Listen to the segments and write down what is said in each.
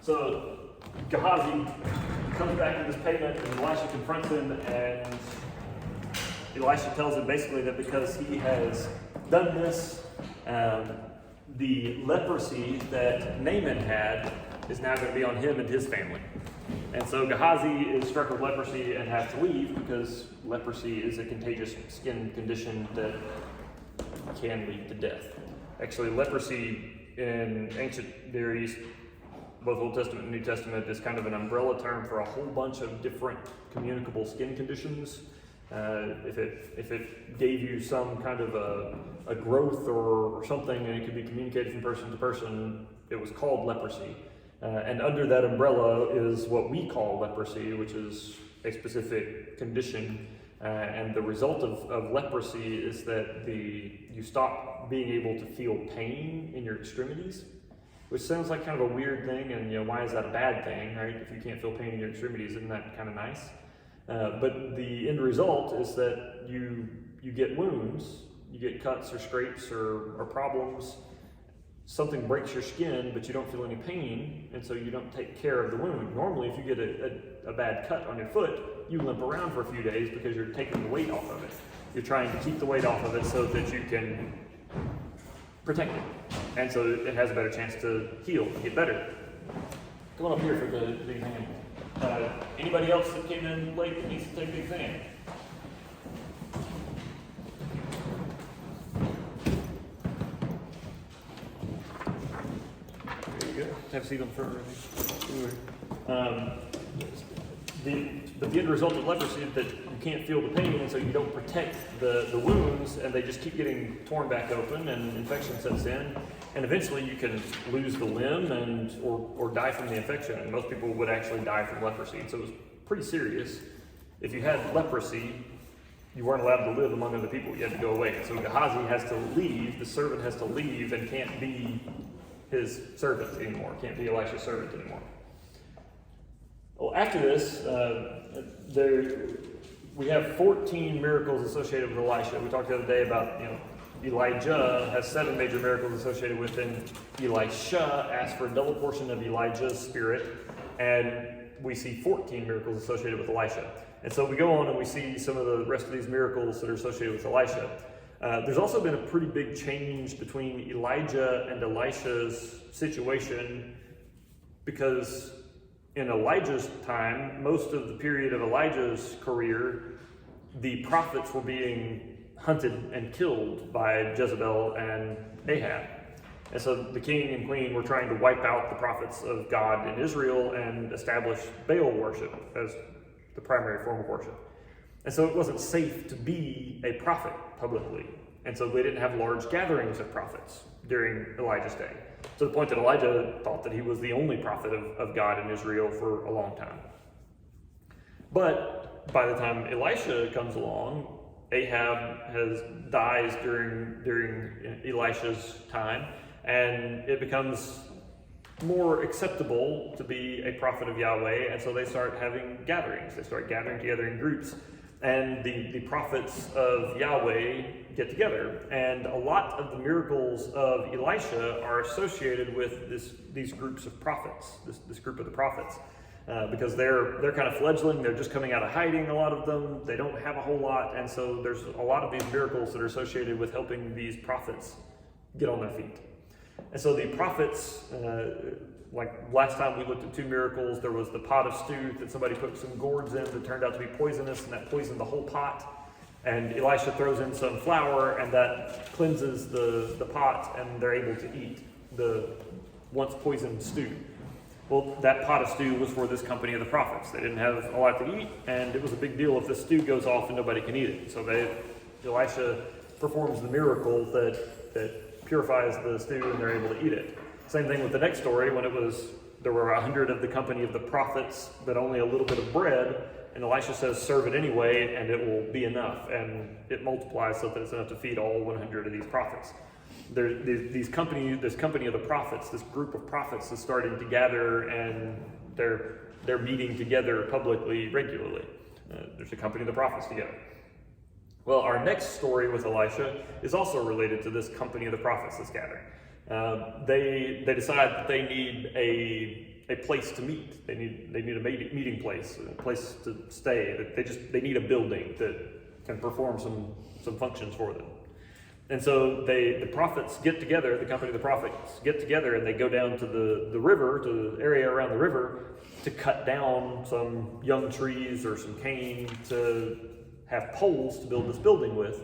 So Gehazi comes back with this payment, and Elisha confronts him, and Elisha tells him basically that because he has done this, the leprosy that Naaman had is now going to be on him and his family. And so Gehazi is struck with leprosy and has to leave because leprosy is a contagious skin condition that can lead to death. Actually, leprosy in ancient Near East, both Old Testament and New Testament, is kind of an umbrella term for a whole bunch of different communicable skin conditions. If it gave you some kind of a growth or something, and it could be communicated from person to person, it was called leprosy. And under that umbrella is what we call leprosy, which is a specific condition. And the result of leprosy is that you stop being able to feel pain in your extremities, which sounds like kind of a weird thing. And why is that a bad thing, right? If you can't feel pain in your extremities, isn't that kind of nice? But the end result is that you get wounds, you get cuts or scrapes or problems. Something breaks your skin, but you don't feel any pain, and so you don't take care of the wound. Normally, if you get a bad cut on your foot, you limp around for a few days because you're taking the weight off of it. You're trying to keep the weight off of it so that you can protect it, and so it has a better chance to heal and get better. Come on up here for the exam. Anybody else that came in late that needs to take the exam? Have a seat on the front row. The end result of leprosy is that you can't feel the pain, and so you don't protect the wounds, and they just keep getting torn back open, and infection sets in, and eventually you can lose the limb or die from the infection. And most people would actually die from leprosy, and so it was pretty serious. If you had leprosy, you weren't allowed to live among other people. You had to go away. And so Gehazi has to leave. The servant has to leave and can't be his servant anymore, can't be Elisha's servant anymore. Well, after this, we have 14 miracles associated with Elisha. We talked the other day about, Elijah has 7 major miracles associated with him. Elisha asked for a double portion of Elijah's spirit, and we see 14 miracles associated with Elisha. And so we go on and we see some of the rest of these miracles that are associated with Elisha. There's also been a pretty big change between Elijah and Elisha's situation, because in Elijah's time, most of the period of Elijah's career, the prophets were being hunted and killed by Jezebel and Ahab. And so the king and queen were trying to wipe out the prophets of God in Israel and establish Baal worship as the primary form of worship. And so it wasn't safe to be a prophet publicly. And so they didn't have large gatherings of prophets during Elijah's day, to the point that Elijah thought that he was the only prophet of God in Israel for a long time. But by the time Elisha comes along, Ahab dies during Elisha's time, and it becomes more acceptable to be a prophet of Yahweh, and so they start having gatherings. They start gathering together in groups, and the prophets of Yahweh get together. And a lot of the miracles of Elisha are associated with these groups of prophets, this group of the prophets, because they're kind of fledgling. They're just coming out of hiding, a lot of them. They don't have a whole lot, and so there's a lot of these miracles that are associated with helping these prophets get on their feet. And so the prophets, like last time we looked at 2 miracles, there was the pot of stew that somebody put some gourds in that turned out to be poisonous, and that poisoned the whole pot. And Elisha throws in some flour, and that cleanses the pot, and they're able to eat the once poisoned stew. Well, that pot of stew was for this company of the prophets. They didn't have a lot to eat, and it was a big deal if the stew goes off and nobody can eat it. So Elisha performs the miracle that purifies the stew, and they're able to eat it. Same thing with the next story, when there were 100 of the company of the prophets, but only a little bit of bread, and Elisha says, serve it anyway, and it will be enough, and it multiplies so that it's enough to feed all 100 of these prophets. This company of the prophets, this group of prophets is starting to gather, and they're meeting together publicly regularly. There's a company of the prophets together. Well, our next story with Elisha is also related to this company of the prophets that's gathering. They decide that they need a place to meet. They need a meeting place, a place to stay. They need a building that can perform some functions for them. And so the prophets get together, the company of the prophets get together, and they go down to the river, to the area around the river, to cut down some young trees or some cane to have poles to build this building with.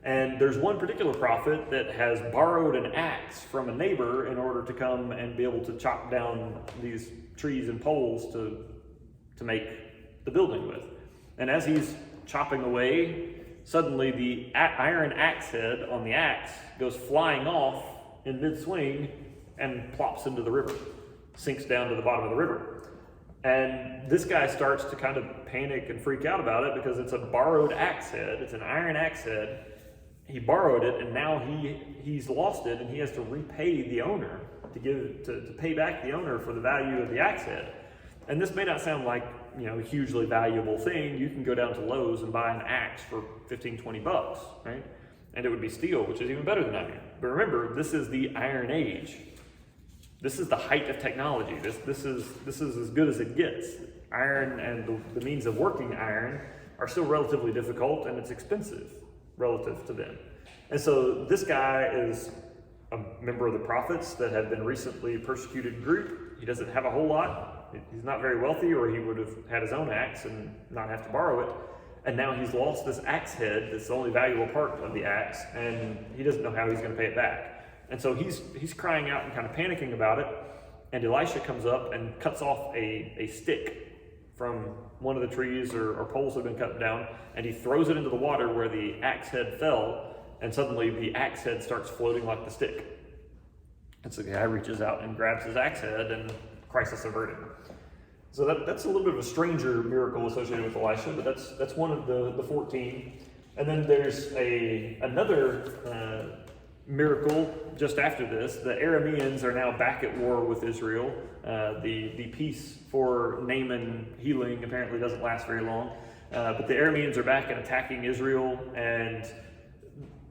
And there's one particular prophet that has borrowed an axe from a neighbor in order to come and be able to chop down these trees and poles to make the building with. And as he's chopping away, suddenly the iron axe head on the axe goes flying off in mid-swing and plops into the river, sinks down to the bottom of the river. And this guy starts to kind of panic and freak out about it because it's a borrowed axe head. It's an iron axe head. He borrowed it, and now he's lost it, and he has to repay the owner to pay back the owner for the value of the axe head. And this may not sound like a hugely valuable thing. You can go down to Lowe's and buy an axe for $15-20, right? And it would be steel, which is even better than iron. But remember, this is the Iron Age. This is the height of technology. This is as good as it gets. Iron and the means of working iron are still relatively difficult, and it's expensive relative to them. And so this guy is a member of the prophets that have been recently persecuted group. He doesn't have a whole lot. He's not very wealthy, or he would have had his own axe and not have to borrow it. And now he's lost this axe head that's the only valuable part of the axe, and he doesn't know how he's going to pay it back. And so he's crying out and kind of panicking about it. And Elisha comes up and cuts off a stick from one of the trees or poles that have been cut down, and he throws it into the water where the axe head fell, and suddenly the axe head starts floating like the stick. And so the guy reaches out and grabs his axe head, and crisis averted. So that's a little bit of a stranger miracle associated with Elisha, but that's one of the 14. And then there's another miracle just after this. The Arameans are now back at war with Israel. The peace for Naaman healing apparently doesn't last very long. But the Arameans are back and attacking Israel, and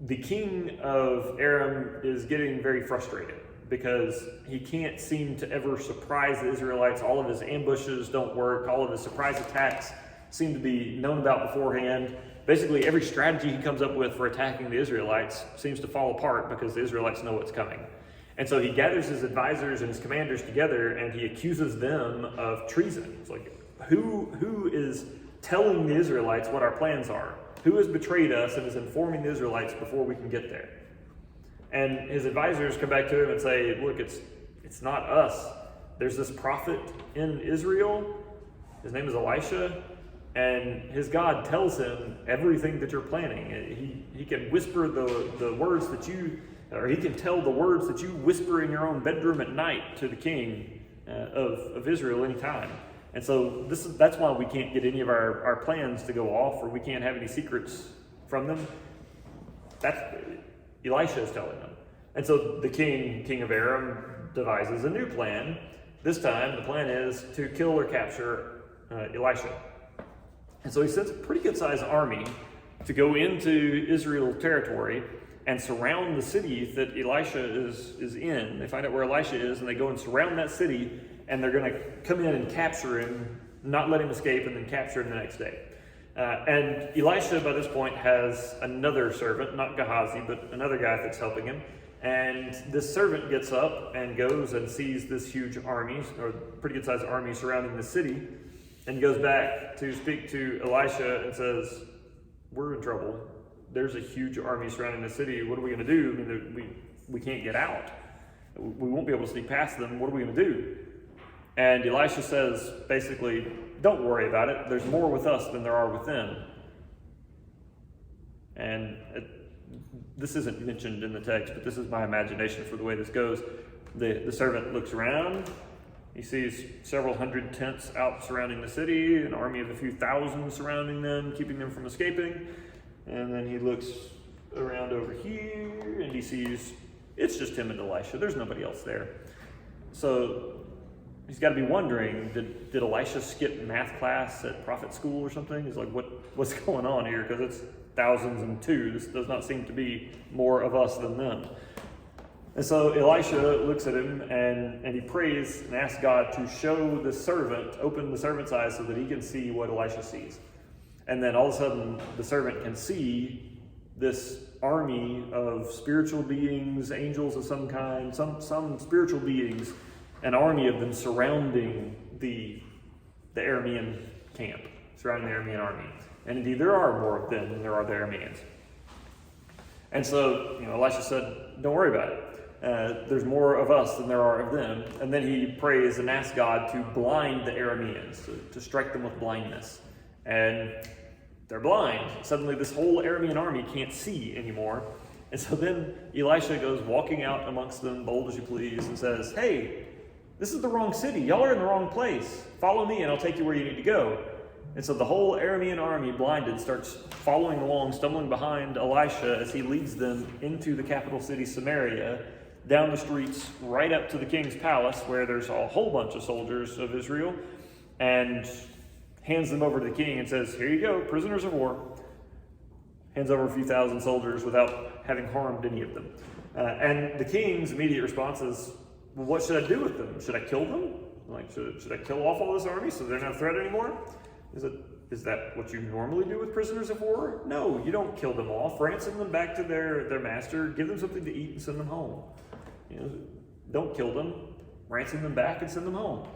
the king of Aram is getting very frustrated because he can't seem to ever surprise the Israelites. All of his ambushes don't work. All of his surprise attacks seem to be known about beforehand. Basically, every strategy he comes up with for attacking the Israelites seems to fall apart because the Israelites know what's coming. And so he gathers his advisors and his commanders together, and he accuses them of treason. It's like, who is telling the Israelites what our plans are? Who has betrayed us and is informing the Israelites before we can get there? And his advisors come back to him and say, look, it's not us. There's this prophet in Israel. His name is Elisha. And his God tells him everything that you're planning. He can whisper the words that he can tell the words that you whisper in your own bedroom at night to the king of Israel anytime. And so that's why we can't get any of our plans to go off, or we can't have any secrets from them. That's Elisha is telling them. And so the king of Aram devises a new plan. This time the plan is to kill or capture Elisha. And so he sends a pretty good sized army to go into Israel territory and surround the city that Elisha is in. They find out where Elisha is, and they go and surround that city, and they're going to come in and capture him, not let him escape, and then capture him the next day. And Elisha, by this point, has another servant, not Gehazi, but another guy that's helping him. And this servant gets up and goes and sees this huge army, or pretty good sized army surrounding the city, and goes back to speak to Elisha and says, we're in trouble. There's a huge army surrounding the city. What are we going to do? I mean, we can't get out. We won't be able to sneak past them. What are we going to do? And Elisha says, basically, don't worry about it. There's more with us than there are with them. And this isn't mentioned in the text, but this is my imagination for the way this goes. The servant looks around. He sees several hundred tents out surrounding the city, an army of a few thousand surrounding them, keeping them from escaping. And then he looks around over here, and he sees it's just him and Elisha. There's nobody else there. So he's got to be wondering, did Elisha skip math class at prophet school or something? He's like, what's going on here? Because it's thousands and two. This does not seem to be more of us than them. And so Elisha looks at him and he prays and asks God to show the servant, open the servant's eyes so that he can see what Elisha sees. And then all of a sudden, the servant can see this army of spiritual beings, angels of some kind, some spiritual beings, an army of them surrounding the Aramean camp, surrounding the Aramean army. And indeed, there are more of them than there are the Arameans. And so, Elisha said, don't worry about it. There's more of us than there are of them. And then he prays and asks God to blind the Arameans, to strike them with blindness. And they're blind. Suddenly this whole Aramean army can't see anymore. And so then Elisha goes walking out amongst them, bold as you please, and says, hey, this is the wrong city. Y'all are in the wrong place. Follow me and I'll take you where you need to go. And so the whole Aramean army, blinded, starts following along, stumbling behind Elisha as he leads them into the capital city, Samaria, down the streets, right up to the king's palace, where there's a whole bunch of soldiers of Israel, and hands them over to the king and says, here you go, prisoners of war. Hands over a few thousand soldiers without having harmed any of them. And the king's immediate response is, well, what should I do with them? Should I kill them? Should I kill off all this army so they're not a threat anymore? Is that what you normally do with prisoners of war? No, you don't kill them off. Ransom them back to their master, give them something to eat and send them home. Don't kill them, ransom them back and send them home.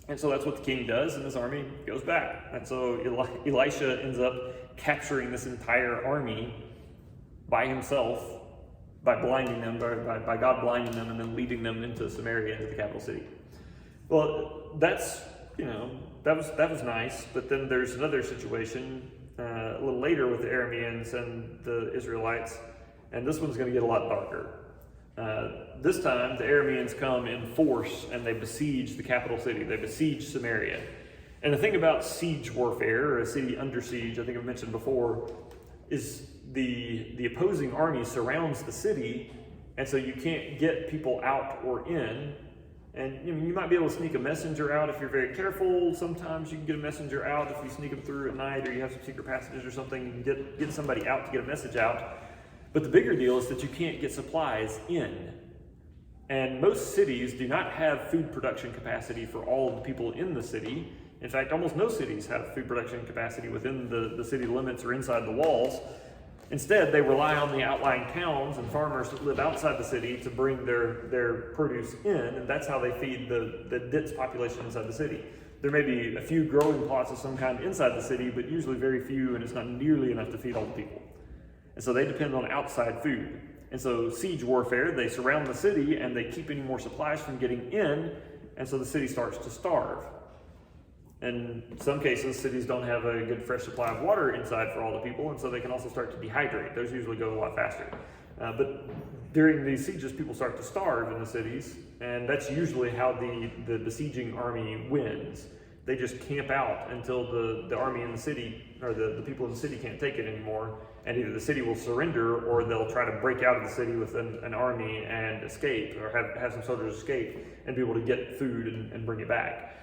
And so that's what the king does, and his army goes back. And so Elisha ends up capturing this entire army by himself, by blinding them, by God blinding them, and then leading them into Samaria, into the capital city. Well, that's, that was nice, but then there's another situation a little later with the Arameans and the Israelites, and this one's going to get a lot darker. This time, the Arameans come in force and they besiege the capital city. They besiege Samaria. And the thing about siege warfare, or a city under siege, I think I've mentioned before, is the opposing army surrounds the city, and so you can't get people out or in. And you might be able to sneak a messenger out if you're very careful. Sometimes you can get a messenger out if you sneak them through at night, or you have some secret passages or something. You can get somebody out to get a message out. But the bigger deal is that you can't get supplies in. And most cities do not have food production capacity for all of the people in the city. In fact, almost no cities have food production capacity within the city limits or inside the walls. Instead, they rely on the outlying towns and farmers that live outside the city to bring their produce in, and that's how they feed the dense population inside the city. There may be a few growing plots of some kind inside the city, but usually very few, and it's not nearly enough to feed all the people. And so they depend on outside food. And so siege warfare, they surround the city and they keep any more supplies from getting in, and so the city starts to starve. And in some cases, cities don't have a good fresh supply of water inside for all the people, and so they can also start to dehydrate. Those usually go a lot faster. But during these sieges, people start to starve in the cities, and that's usually how the besieging army wins. They just camp out until the army in the city, or the people in the city can't take it anymore, and either the city will surrender or they'll try to break out of the city with an army and escape, or have some soldiers escape and be able to get food and bring it back.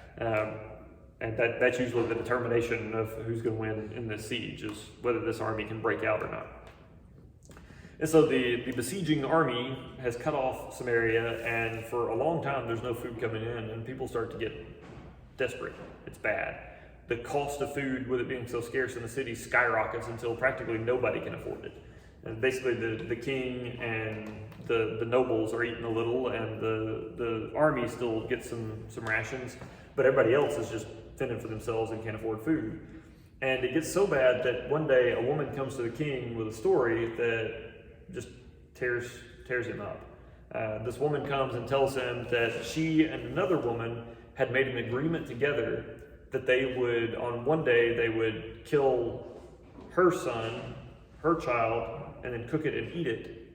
And that's usually the determination of who's going to win in this siege, is whether this army can break out or not. And so the besieging army has cut off Samaria, and for a long time there's no food coming in, and people start to get desperate. It's bad. The cost of food, with it being so scarce in the city, skyrockets until practically nobody can afford it. And basically the king and the nobles are eating a little, and the army still gets some rations, but everybody else is just fending for themselves and can't afford food. And it gets so bad that one day a woman comes to the king with a story that just tears him up. This woman comes and tells him that she and another woman had made an agreement together that they would, on one day, they would kill her son, her child, and then cook it and eat it.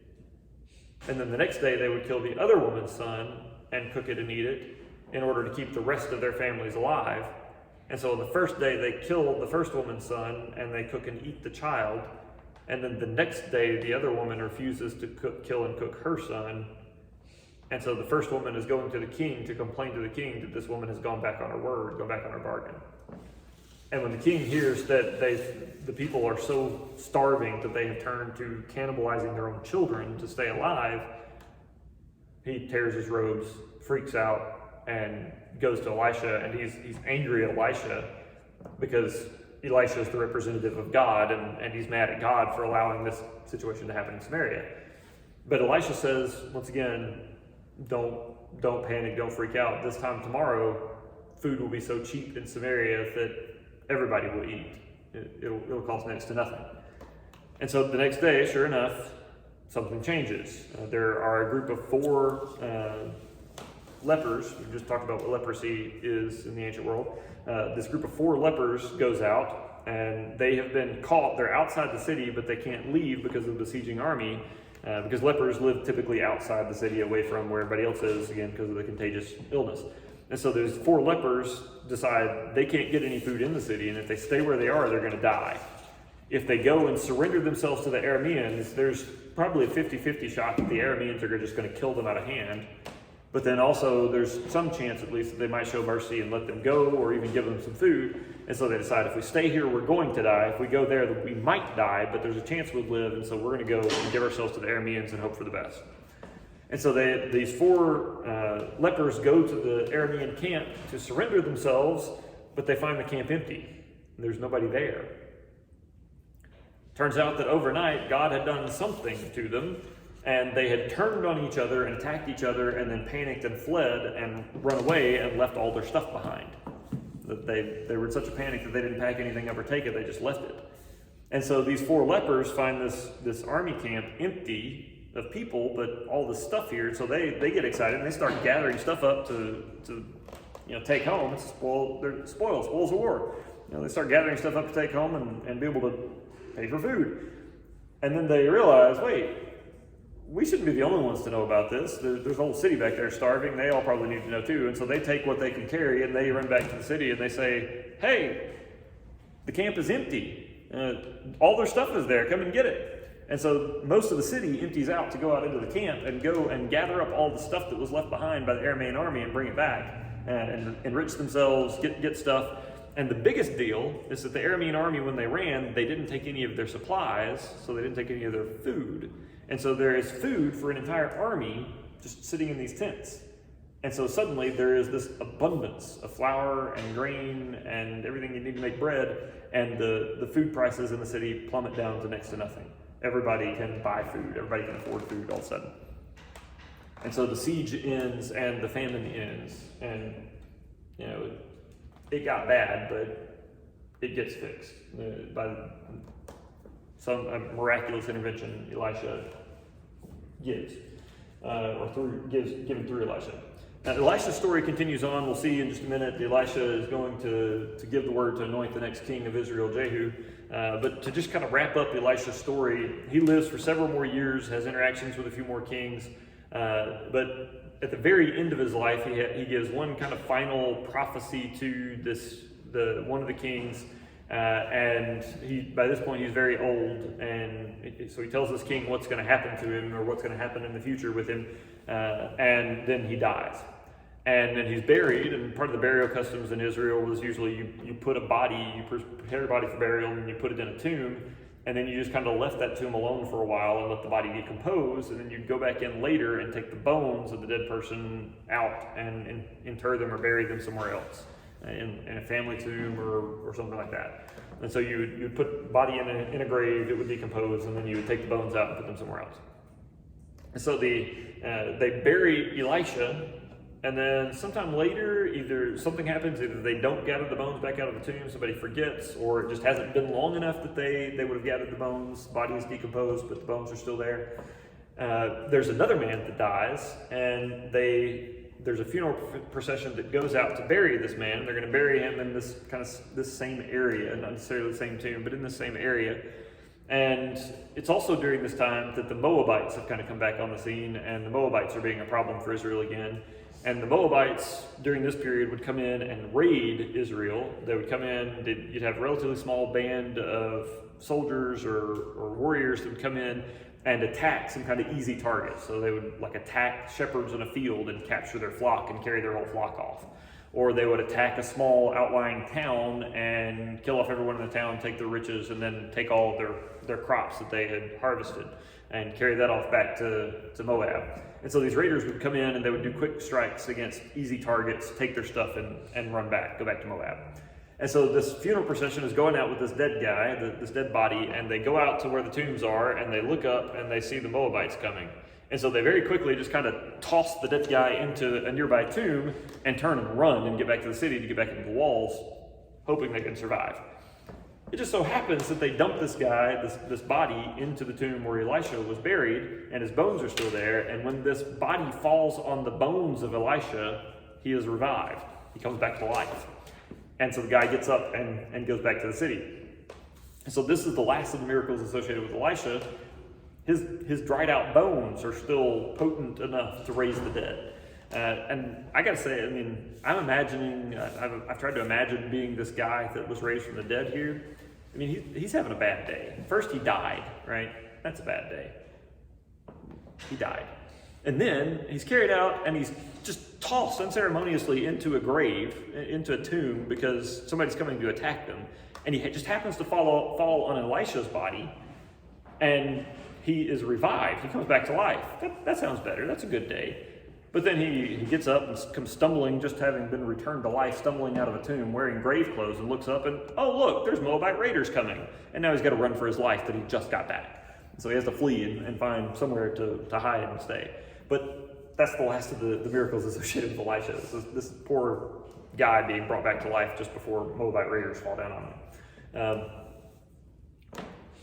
And then the next day they would kill the other woman's son and cook it and eat it in order to keep the rest of their families alive. And so the first day they kill the first woman's son and they cook and eat the child. And then the next day the other woman refuses to kill and cook her son. And so the first woman is going to the king to complain to the king that this woman has gone back on her word, gone back on her bargain. And when the king hears that the people are so starving that they have turned to cannibalizing their own children to stay alive, he tears his robes, freaks out, and goes to Elisha, and he's angry at Elisha because Elisha is the representative of God, and he's mad at God for allowing this situation to happen in Samaria. But Elisha says, once again, don't panic, don't freak out. This time tomorrow, food will be so cheap in Samaria that everybody will eat. It'll cost next to nothing. And so the next day, sure enough, something changes. There are a group of 4 lepers. We just talked about what leprosy is in the ancient world. This group of 4 lepers goes out, and they have been caught. They're outside the city, but they can't leave because of the besieging army, because lepers live typically outside the city, away from where everybody else is, again, because of the contagious illness. And so those 4 lepers decide they can't get any food in the city, and if they stay where they are, they're going to die. If they go and surrender themselves to the Arameans, there's probably a 50-50 shot that the Arameans are just going to kill them out of hand. But then also there's some chance, at least, that they might show mercy and let them go, or even give them some food. And so they decide, if we stay here, we're going to die. If we go there, we might die, but there's a chance we'll live. And so we're going to go and give ourselves to the Arameans and hope for the best. And so these 4 lepers go to the Aramean camp to surrender themselves, but they find the camp empty. There's nobody there. Turns out that overnight, God had done something to them, and they had turned on each other and attacked each other, and then panicked and fled and run away and left all their stuff behind. They were in such a panic that they didn't pack anything up or take it, they just left it. And so these 4 lepers find this army camp empty of people, but all this stuff here. So they get excited and they start gathering stuff up to take home. It's spoils of war. They start gathering stuff up to take home and be able to pay for food. And then they realize, wait, we shouldn't be the only ones to know about this. There's a whole city back there starving. They all probably need to know too. And so they take what they can carry and they run back to the city and they say, hey, the camp is empty. All their stuff is there. Come and get it. And so most of the city empties out to go out into the camp and go and gather up all the stuff that was left behind by the Aramean army and bring it back and enrich themselves, get stuff. And the biggest deal is that the Aramean army, when they ran, they didn't take any of their supplies, so they didn't take any of their food. And so there is food for an entire army just sitting in these tents. And so suddenly there is this abundance of flour and grain and everything you need to make bread, and the food prices in the city plummet down to next to nothing. Everybody can buy food, everybody can afford food all of a sudden. And so the siege ends and the famine ends, and it got bad, but it gets fixed by some miraculous intervention Elisha gives, given through Elisha. Now, Elisha's story continues on. We'll see in just a minute. Elisha is going to give the word to anoint the next king of Israel, Jehu. But to just kind of wrap up Elisha's story, he lives for several more years, has interactions with a few more kings, but at the very end of his life, he gives one kind of final prophecy to one of the kings, and by this point he's very old, and so he tells this king what's going to happen to him, or what's going to happen in the future with him, and then he dies. And then he's buried, and part of the burial customs in Israel was usually you put a body, you prepare a body for burial, and you put it in a tomb, and then you just kind of left that tomb alone for a while and let the body decompose, and then you'd go back in later and take the bones of the dead person out and inter them or bury them somewhere else, in a family tomb or something like that. And so you'd put the body in a grave, it would decompose, and then you would take the bones out and put them somewhere else. And so they bury Elisha. And then sometime later, either something happens, either they don't gather the bones back out of the tomb, somebody forgets, or it just hasn't been long enough that they would have gathered the bones, the body is decomposed, but the bones are still there. There's another man that dies, and there's a funeral procession that goes out to bury this man. They're going to bury him in this same area, not necessarily the same tomb, but in the same area. And it's also during this time that the Moabites have kind of come back on the scene, and the Moabites are being a problem for Israel again. And the Moabites, during this period, would come in and raid Israel. They would come in, you'd have a relatively small band of soldiers or warriors that would come in and attack some kind of easy target. So they would attack shepherds in a field and capture their flock and carry their whole flock off. Or they would attack a small outlying town and kill off everyone in the town, take their riches, and then take all of their crops that they had harvested and carry that off back to Moab. And so these raiders would come in and they would do quick strikes against easy targets, take their stuff and run back, go back to Moab. And so this funeral procession is going out with this dead guy, this dead body, and they go out to where the tombs are, and they look up and they see the Moabites coming. And so they very quickly just kind of toss the dead guy into a nearby tomb and turn and run and get back to the city to get back into the walls, hoping they can survive. It just so happens that they dump this guy, this body, into the tomb where Elisha was buried, and his bones are still there. And when this body falls on the bones of Elisha, he is revived. He comes back to life. And so the guy gets up and goes back to the city. And so this is the last of the miracles associated with Elisha. His dried out bones are still potent enough to raise the dead. And I gotta say, I mean, I'm imagining, I've tried to imagine being this guy that was raised from the dead here. I mean, he's having a bad day. First he died, right? That's a bad day. He died. And then he's carried out and he's just tossed unceremoniously into a grave, into a tomb, because somebody's coming to attack them. And he just happens to fall on Elisha's body, and he is revived. He comes back to life. That sounds better. That's a good day. But then he gets up and comes stumbling, just having been returned to life, stumbling out of a tomb, wearing grave clothes, and looks up and, oh, look, there's Moabite raiders coming. And now he's got to run for his life that he just got back. So he has to flee and find somewhere to hide and stay. But that's the last of the miracles associated with Elisha. This poor guy being brought back to life just before Moabite raiders fall down on him.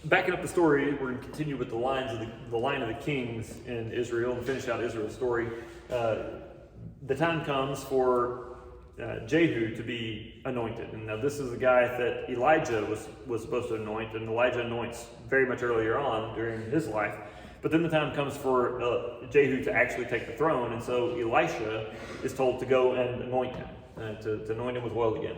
Backing up the story, we're going to continue with the line of the kings in Israel and finish out Israel's story. The time comes for Jehu to be anointed. And now this is the guy that Elijah was supposed to anoint, and Elijah anoints very much earlier on during his life. But then the time comes for Jehu to actually take the throne, and so Elisha is told to go and anoint him, to anoint him with oil again.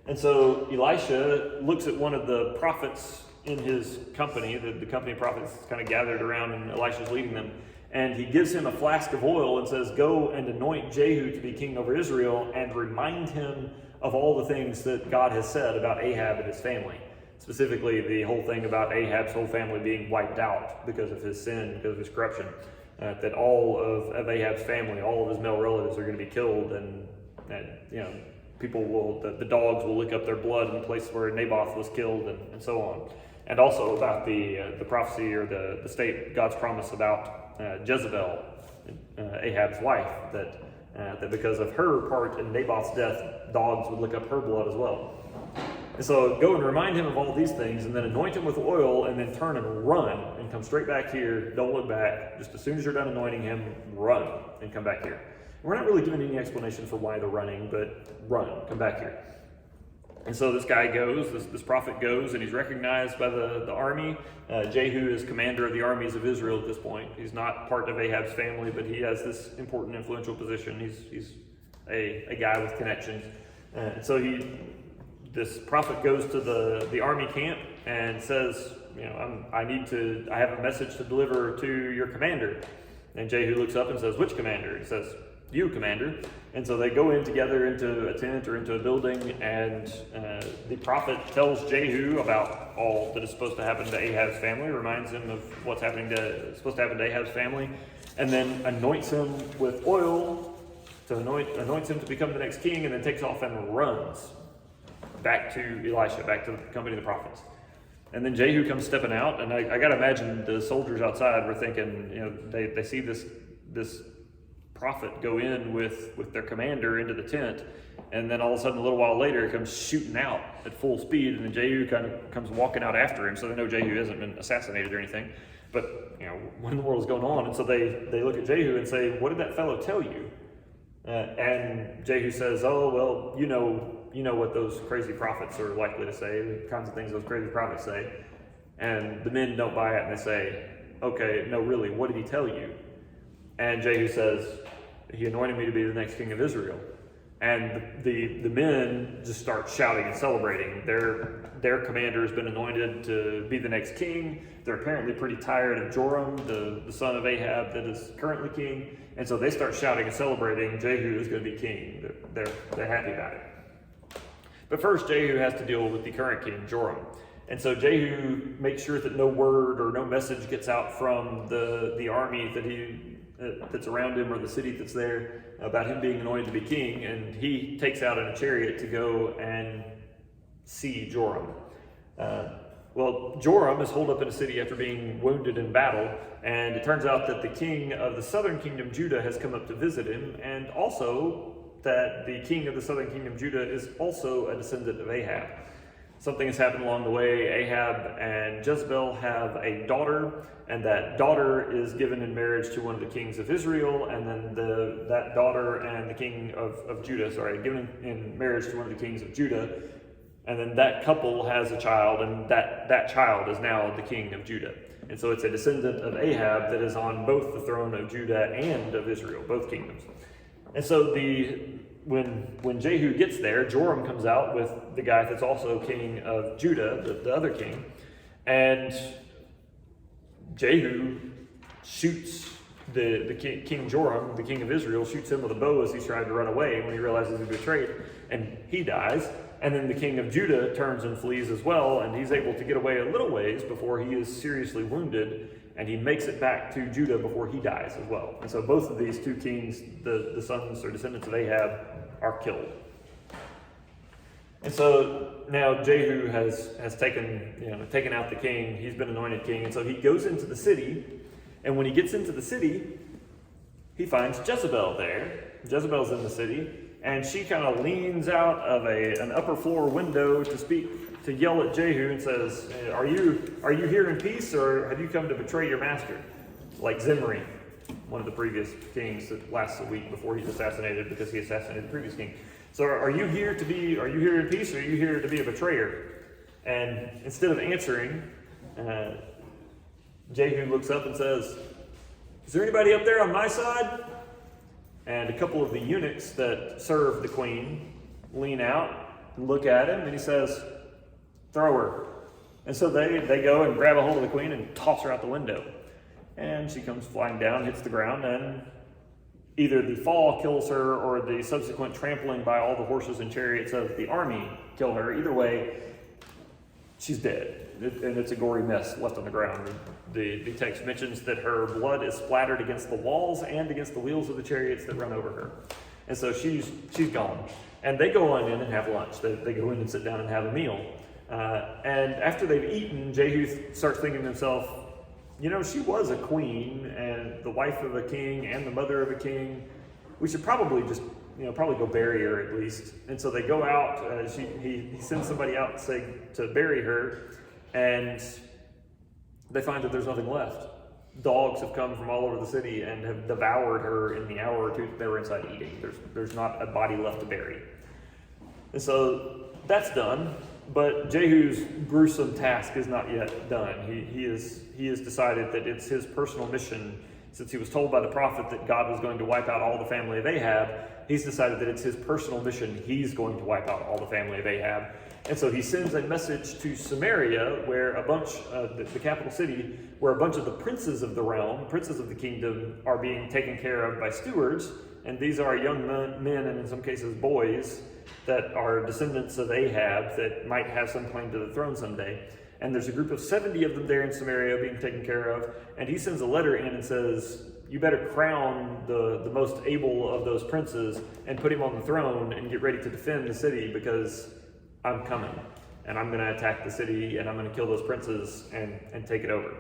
And so Elisha looks at one of the prophets in his company, the company of prophets kind of gathered around, and Elisha's leading them, and he gives him a flask of oil and says, go and anoint Jehu to be king over Israel, and remind him of all the things that God has said about Ahab and his family. Specifically, the whole thing about Ahab's whole family being wiped out because of his sin, because of his corruption. That all of Ahab's family, all of his male relatives are going to be killed, and you know, people will, the dogs will lick up their blood in the place where Naboth was killed, and so on. And also about the prophecy or the state, God's promise about Jezebel, Ahab's wife, that because of her part in Naboth's death, dogs would lick up her blood as well. And so go and remind him of all these things, and then anoint him with oil, and then turn and run, and come straight back here. Don't look back. Just as soon as you're done anointing him, run and come back here. We're not really giving any explanation for why they're running, but run, come back here. And so this guy goes, this prophet goes, and he's recognized by the army. Jehu is commander of the armies of Israel at this point. He's not part of Ahab's family, but he has this important, influential position. He's a guy with connections. And so this prophet goes to the army camp and says, you know, I have a message to deliver to your commander. And Jehu looks up and says, which commander? He says, you, commander. And so they go in together into a tent or into a building, and the prophet tells Jehu about all that is supposed to happen to Ahab's family, reminds him of what's supposed to happen to Ahab's family, and then anoints him with oil, anoints him to become the next king, and then takes off and runs back to Elisha, back to the company of the prophets. And then Jehu comes stepping out, and I got to imagine the soldiers outside were thinking, you know, they see this prophet go in with their commander into the tent, and then all of a sudden a little while later he comes shooting out at full speed, and then Jehu kind of comes walking out after him, so they know Jehu hasn't been assassinated or anything. But, you know, what in the world is going on? And so they look at Jehu and say, what did that fellow tell you? And Jehu says, oh, well, you know what those crazy prophets are likely to say, the kinds of things those crazy prophets say. And the men don't buy it, and they say, okay, no, really, what did he tell you? And Jehu says, he anointed me to be the next king of Israel. And the men just start shouting and celebrating. Their commander has been anointed to be the next king. They're apparently pretty tired of Joram, the son of Ahab that is currently king. And so they start shouting and celebrating. Jehu is going to be king. They're happy about it. But first, Jehu has to deal with the current king, Joram. And so Jehu makes sure that no word or no message gets out from the army that he that's around him, or the city that's there, about him being anointed to be king, and he takes out in a chariot to go and see Joram. Well, Joram is holed up in a city after being wounded in battle, and it turns out that the king of the southern kingdom, Judah, has come up to visit him, and also that the king of the southern kingdom, Judah, is also a descendant of Ahab. Something has happened along the way. Ahab and Jezebel have a daughter, and that daughter is given in marriage to one of the kings of Israel, and then that daughter and the king of Judah, given in marriage to one of the kings of Judah, and then that couple has a child, and that child is now the king of Judah. And so it's a descendant of Ahab that is on both the throne of Judah and of Israel, both kingdoms. And so when Jehu gets there, Joram comes out with the guy that's also king of Judah, the other king, and Jehu shoots the King Joram, the king of Israel, shoots him with a bow as he's trying to run away when he realizes he's betrayed, and he dies. And then the king of Judah turns and flees as well, and he's able to get away a little ways before he is seriously wounded, and he makes it back to Judah before he dies as well. And so both of these two kings, the sons or descendants of Ahab, are killed. And so now Jehu has taken out the king. He's been anointed king, and so he goes into the city, and when he gets into the city, he finds Jezebel there. Jezebel's in the city. And she kind of leans out of an upper floor window to yell at Jehu and says, are you here in peace, or have you come to betray your master? Like Zimri, one of the previous kings that lasts a week before he's assassinated because he assassinated the previous king. So are you here in peace, or are you here to be a betrayer? And instead of answering, Jehu looks up and says, is there anybody up there on my side? And a couple of the eunuchs that serve the queen lean out and look at him, and he says, throw her. And so they go and grab a hold of the queen and toss her out the window. And she comes flying down, hits the ground, and either the fall kills her or the subsequent trampling by all the horses and chariots of the army kill her. Either way, she's dead. And it's a gory mess left on the ground. The text mentions that her blood is splattered against the walls and against the wheels of the chariots that run over her. And so she's gone. And they go on in and have lunch. They go in and sit down and have a meal. And after they've eaten, Jehu starts thinking to himself, she was a queen and the wife of a king and the mother of a king. We should probably just probably go bury her at least. And so they go out. He sends somebody out to bury her. And they find that there's nothing left. Dogs have come from all over the city and have devoured her in the hour or two that they were inside eating. There's not a body left to bury. And so that's done, but Jehu's gruesome task is not yet done. He has decided that it's his personal mission. Since he was told by the prophet that God was going to wipe out all the family of Ahab, he's decided that it's his personal mission. He's going to wipe out all the family of Ahab. And so he sends a message to Samaria, where the capital city, where a bunch of the princes of the realm, princes of the kingdom, are being taken care of by stewards. And these are young men, and in some cases boys, that are descendants of Ahab that might have some claim to the throne someday. And there's a group of 70 of them there in Samaria being taken care of. And he sends a letter in and says, you better crown the most able of those princes and put him on the throne and get ready to defend the city, because I'm coming and I'm going to attack the city and I'm going to kill those princes and take it over.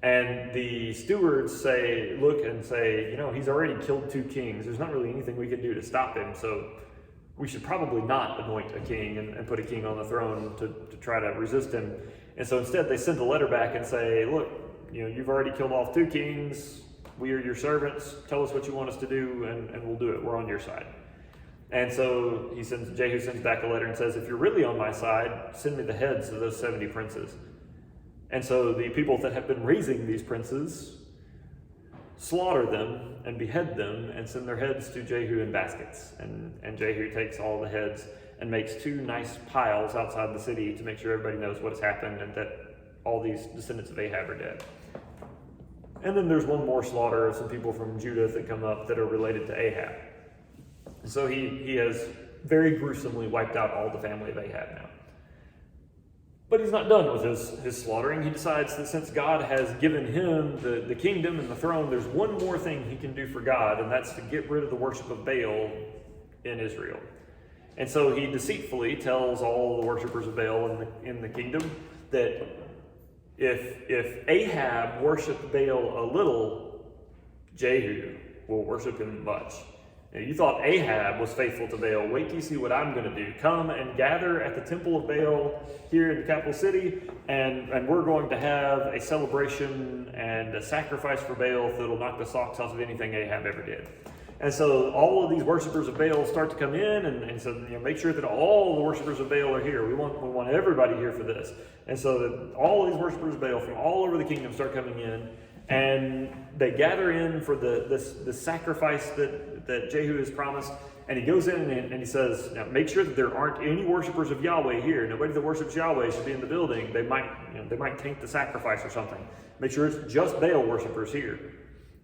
And the stewards look and say, he's already killed 2 kings. There's not really anything we can do to stop him. So we should probably not anoint a king and put a king on the throne to try to resist him. And so instead they send a letter back and say, look, you've already killed off 2 kings. We are your servants. Tell us what you want us to do and we'll do it. We're on your side. And so Jehu sends back a letter and says, if you're really on my side, send me the heads of those 70 princes. And so the people that have been raising these princes slaughter them and behead them and send their heads to Jehu in baskets. And Jehu takes all the heads and makes 2 nice piles outside the city to make sure everybody knows what has happened and that all these descendants of Ahab are dead. And then there's one more slaughter of some people from Judah that come up that are related to Ahab. So he has very gruesomely wiped out all the family of Ahab now. But he's not done with his slaughtering. He decides that since God has given him the kingdom and the throne, there's one more thing he can do for God, and that's to get rid of the worship of Baal in Israel. And so he deceitfully tells all the worshipers of Baal in the kingdom that if Ahab worshipped Baal a little, Jehu will worship him much. Now, you thought Ahab was faithful to Baal. Wait till you see what I'm going to do. Come and gather at the temple of Baal here in the capital city, and we're going to have a celebration and a sacrifice for Baal that'll knock the socks off of anything Ahab ever did. And so all of these worshipers of Baal start to come in and so make sure that all the worshipers of Baal are here. We want everybody here for this. And so that all of these worshipers of Baal from all over the kingdom start coming in, and they gather in for the sacrifice that Jehu has promised. And he goes in and he says, now make sure that there aren't any worshipers of Yahweh here. Nobody that worships Yahweh should be in the building. They might taint the sacrifice or something. Make sure it's just Baal worshipers here.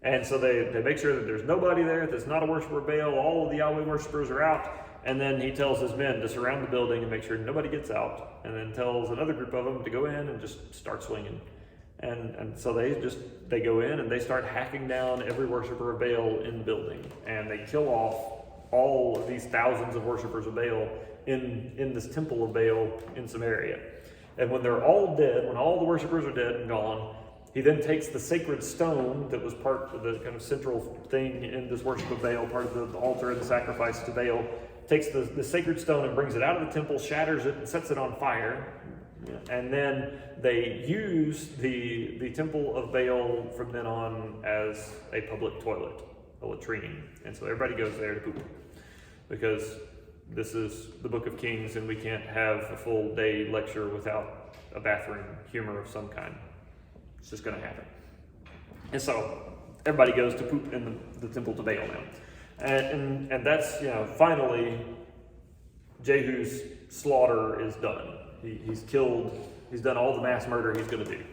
And so they make sure that there's nobody there that's not a worshiper of Baal. All of the Yahweh worshipers are out. And then he tells his men to surround the building and make sure nobody gets out. And then tells another group of them to go in and just start swinging. And so they go in and they start hacking down every worshiper of Baal in the building. And they kill off all of these thousands of worshipers of Baal in this temple of Baal in Samaria. And when they're all dead, when all the worshipers are dead and gone, he then takes the sacred stone that was part of the kind of central thing in this worship of Baal, part of the altar and the sacrifice to Baal, takes the sacred stone and brings it out of the temple, shatters it, and sets it on fire. And then they use the temple of Baal from then on as a public toilet, a latrine. And so everybody goes there to poop, because this is the Book of Kings and we can't have a full day lecture without a bathroom humor of some kind. It's just going to happen. And so everybody goes to poop in the temple to Baal now. And that's, finally Jehu's slaughter is done. He's killed, he's done all the mass murder he's going to do.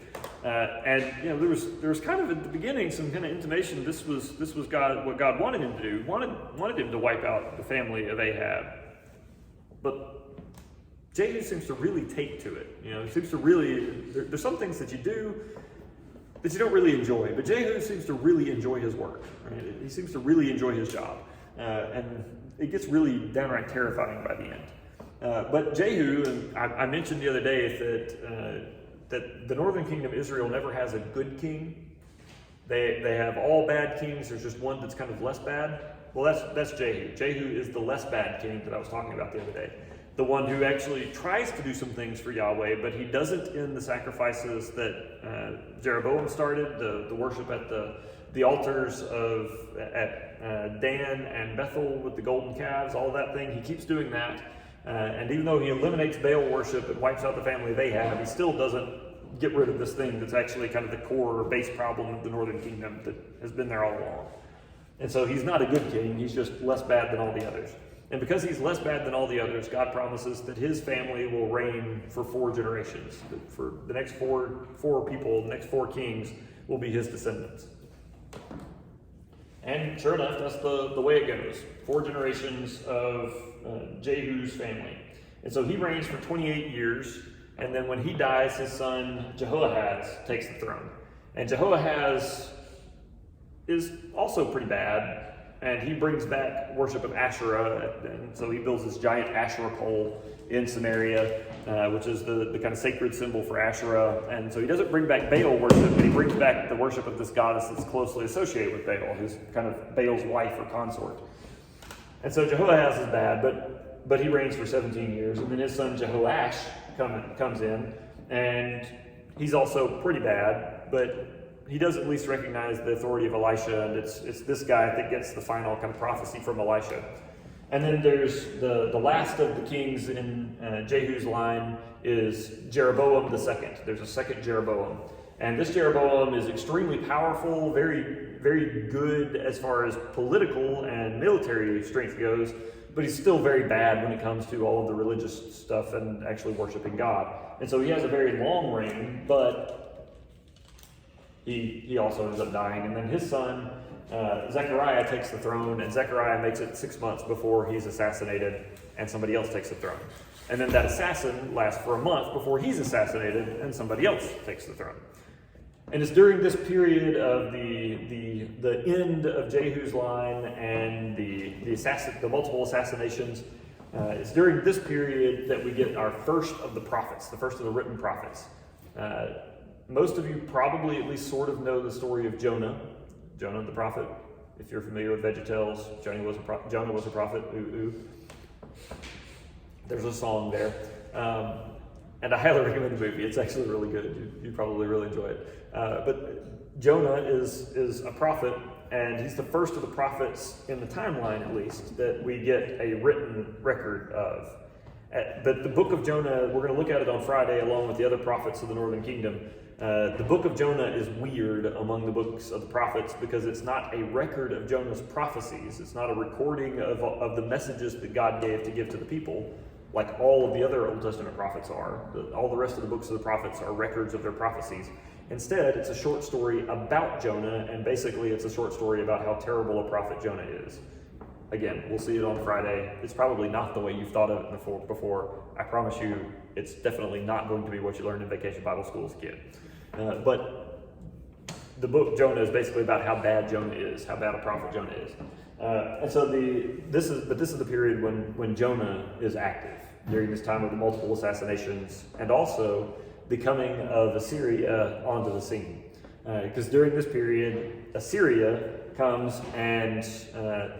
There was kind of at the beginning some kind of intimation this was God, what God wanted him to do. Wanted him to wipe out the family of Ahab. But Jehu seems to really take to it. He seems to really, there's some things that you do that you don't really enjoy, but Jehu seems to really enjoy his work. Right? He seems to really enjoy his job. And it gets really downright terrifying by the end. But Jehu, and I mentioned the other day that the northern kingdom, Israel, never has a good king. They have all bad kings. There's just one that's kind of less bad. Well, that's Jehu. Jehu is the less bad king that I was talking about the other day. The one who actually tries to do some things for Yahweh, but he doesn't in the sacrifices that Jeroboam started, the worship at the altars at Dan and Bethel with the golden calves, all that thing. He keeps doing that. And even though he eliminates Baal worship and wipes out the family they have, he still doesn't get rid of this thing that's actually kind of the core or base problem of the northern kingdom that has been there all along. And so he's not a good king, he's just less bad than all the others. And because he's less bad than all the others, God promises that his family will reign for 4 generations. For the next four people, the next 4 kings will be his descendants. And sure enough, that's the way it goes. 4 generations of Jehu's family. And so he reigns for 28 years, and then when he dies, his son Jehoahaz takes the throne. And Jehoahaz is also pretty bad, and he brings back worship of Asherah, and so he builds this giant Asherah pole in Samaria, which is the kind of sacred symbol for Asherah. And so he doesn't bring back Baal worship, but he brings back the worship of this goddess that's closely associated with Baal, who's kind of Baal's wife or consort. And so Jehoahaz is bad, but he reigns for 17 years, and then his son Jehoash comes in, and he's also pretty bad, but he does at least recognize the authority of Elisha, and it's this guy that gets the final kind of prophecy from Elisha. And then there's the last of the kings in Jehu's line is Jeroboam II. There's a second Jeroboam. And this Jeroboam is extremely powerful, very, very good as far as political and military strength goes, but he's still very bad when it comes to all of the religious stuff and actually worshiping God. And so he has a very long reign, but he also ends up dying. And then his son Zechariah takes the throne, and Zechariah makes it 6 months before he's assassinated, and somebody else takes the throne. And then that assassin lasts for a month before he's assassinated, and somebody else takes the throne. And it's during this period of the end of Jehu's line and the multiple assassinations. It's during this period that we get our first of the prophets, the first of the written prophets. Most of you probably at least sort of know the story of Jonah the prophet. If you're familiar with VeggieTales, Jonah was a prophet. Ooh, ooh. There's a song there. And I highly recommend the movie. It's actually really good. You probably really enjoy it. But Jonah is a prophet, and he's the first of the prophets in the timeline, at least, that we get a written record of. But the book of Jonah, we're going to look at it on Friday along with the other prophets of the northern kingdom. The book of Jonah is weird among the books of the prophets because it's not a record of Jonah's prophecies. It's not a recording of the messages that God gave to give to the people, like all of the other Old Testament prophets are. All the rest of the books of the prophets are records of their prophecies. Instead, it's a short story about Jonah, and basically it's a short story about how terrible a prophet Jonah is. Again, we'll see it on Friday. It's probably not the way you've thought of it before. I promise you, it's definitely not going to be what you learned in Vacation Bible School as a kid. But the book Jonah is basically about how bad Jonah is, how bad a prophet Jonah is. And so this is the period when Jonah is active, during this time of the multiple assassinations, and also the coming of Assyria onto the scene. Because during this period, Assyria comes and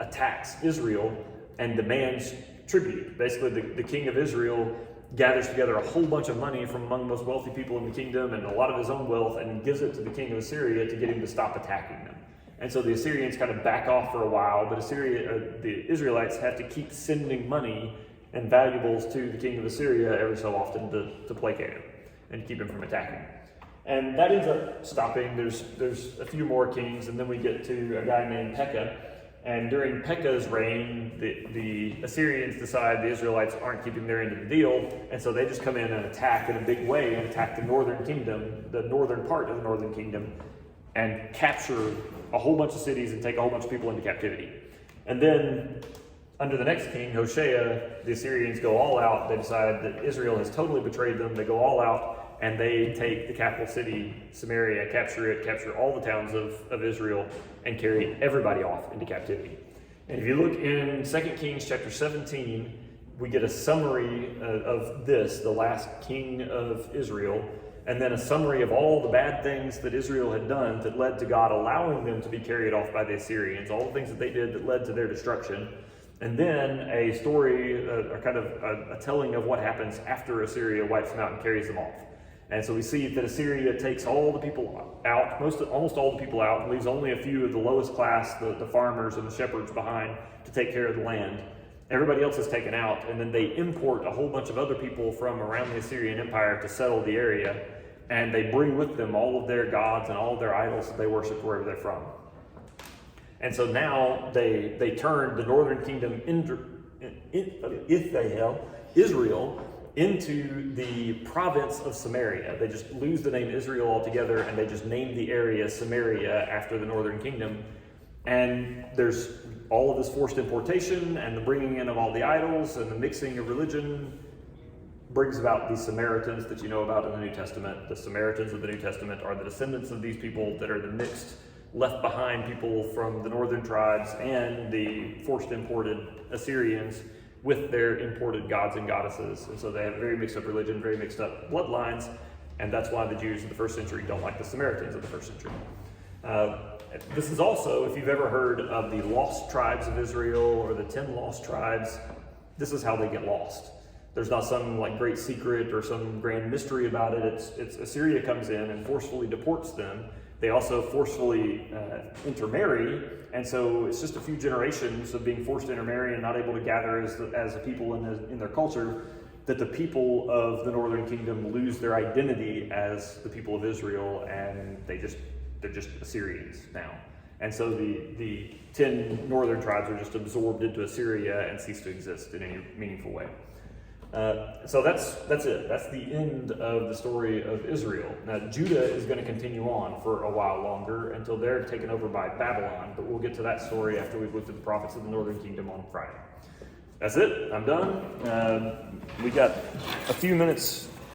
attacks Israel and demands tribute. Basically, the king of Israel gathers together a whole bunch of money from among the most wealthy people in the kingdom and a lot of his own wealth and gives it to the king of Assyria to get him to stop attacking them. And so the Assyrians kind of back off for a while, but the Israelites have to keep sending money and valuables to the king of Assyria every so often to placate him and keep him from attacking. And that ends up stopping. There's a few more kings, and then we get to a guy named Pekah. And during Pekah's reign, the Assyrians decide the Israelites aren't keeping their end of the deal, and so they just come in and attack in a big way and attack the northern kingdom, the northern part of the northern kingdom, and capture a whole bunch of cities and take a whole bunch of people into captivity. And then under the next king, Hoshea, the Assyrians go all out. They decide that Israel has totally betrayed them. They go all out, and they take the capital city, Samaria, capture all the towns of Israel, and carry everybody off into captivity. And if you look in 2 Kings chapter 17, we get a summary of this, the last king of Israel, and then a summary of all the bad things that Israel had done that led to God allowing them to be carried off by the Assyrians, all the things that they did that led to their destruction. And then a story, a telling of what happens after Assyria wipes them out and carries them off. And so we see that Assyria takes all the people out, almost all the people out, and leaves only a few of the lowest class, the farmers and the shepherds behind to take care of the land. Everybody else is taken out, and then they import a whole bunch of other people from around the Assyrian Empire to settle the area, and they bring with them all of their gods and all of their idols that they worship wherever they're from. And so now they turn the northern kingdom, Israel, into the province of Samaria. They just lose the name Israel altogether, and they just name the area Samaria after the northern kingdom. And there's all of this forced importation and the bringing in of all the idols and the mixing of religion brings about these Samaritans that you know about in the New Testament. The Samaritans of the New Testament are the descendants of these people that are the mixed, left behind people from the northern tribes and the forced imported Assyrians with their imported gods and goddesses. And so they have very mixed up religion, very mixed up bloodlines, and that's why the Jews of the first century don't like the Samaritans of the first century. This is also, if you've ever heard of the lost tribes of Israel or the 10 lost tribes, this is how they get lost. There's not some great secret or some grand mystery about it. It's Assyria comes in and forcefully deports them. They also forcefully intermarry, and so it's just a few generations of being forced to intermarry and not able to gather as a people in their culture that the people of the northern kingdom lose their identity as the people of Israel, and they're just Assyrians now. And so the 10 northern tribes are just absorbed into Assyria and cease to exist in any meaningful way. So that's it. That's the end of the story of Israel. Now Judah is going to continue on for a while longer until they're taken over by Babylon, but we'll get to that story after we've looked at the prophets of the northern kingdom on Friday. That's it. I'm done. We got a few minutes